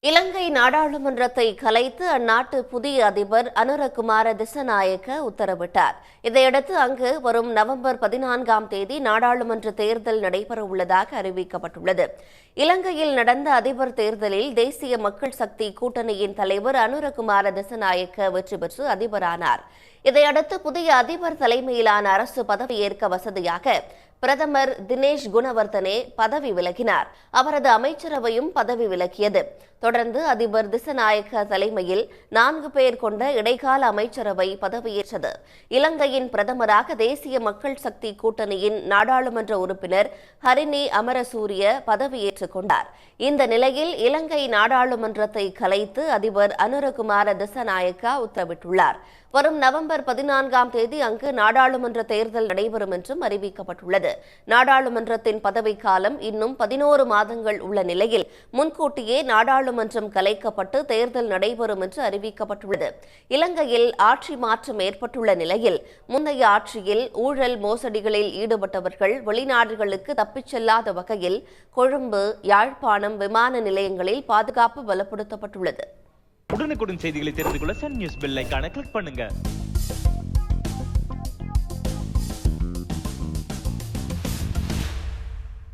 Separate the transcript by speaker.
Speaker 1: இலங்கை நாடாளுமன்றத்தை கலைத்து அந்நாட்டு புதிய அதிபர் அனுரகுமார திசநாயக்க உத்தரவிட்டார். இதையடுத்து அங்கு வரும் நவம்பர் 14ஆம் தேதி நாடாளுமன்ற தேர்தல் நடைபெறவுள்ளதாக அறிவிக்கப்பட்டுள்ளது. இலங்கையில் நடந்த அதிபர் தேர்தலில் தேசிய மக்கள் சக்தி கூட்டணியின் தலைவர் அனுரகுமார திசநாயக்க வெற்றி பெற்று அதிபரானார். இதையடுத்து புதிய அதிபர் தலைமையிலான அரசு பதவியேற்க வசதியாக பிரதமர் தினேஷ் குணவர்தனே பதவி விலகினார். அவரது அமைச்சரவையும் பதவி விலகியது. தொடர்ந்து அதிபர் திசநாயக்க தலைமையில் 4 பேர் கொண்ட இடைக்கால அமைச்சரவை பதவியேற்றது. இலங்கையின் பிரதமராக தேசிய மக்கள் சக்தி கூட்டணியின் நாடாளுமன்ற உறுப்பினர் ஹரிணி அமரசூரிய பதவியேற்றுக் கொண்டார். இந்த நிலையில் இலங்கை நாடாளுமன்றத்தை கலைத்து அதிபர் அனுரகுமார திசநாயக்கா உத்தரவிட்டுள்ளார். வரும் நவம்பர் 14ஆம் தேதி அங்கு நாடாளுமன்ற தேர்தல் நடைபெறும் என்றும் அறிவிக்கப்பட்டுள்ளது. நாடாளுமன்றத்தின் பதவிக்காலம் இன்னும் 11 மாதங்கள் உள்ள நிலையில் முன்கூட்டியே நாடாளுமன்றம் கலைக்கப்பட்டு தேர்தல் நடைபெறும் என்று அறிவிக்கப்பட்டுள்ளது. இலங்கையில் ஆட்சி மாற்றம் ஏற்பட்டுள்ள நிலையில் முந்தைய ஆட்சியில் ஊழல் மோசடிகளில் ஈடுபட்டவர்கள் வெளிநாடுகளுக்கு தப்பிச் செல்லாத வகையில் கொழும்பு, யாழ்ப்பாணம் விமான நிலையங்களில் பாதுகாப்பு பலப்படுத்தப்பட்டுள்ளது.
Speaker 2: உடனுக்குடன் செய்திகளை தெரிந்து கொள்ள சன் நியூஸ் பெல் ஐகானை கிளிக் பண்ணுங்க.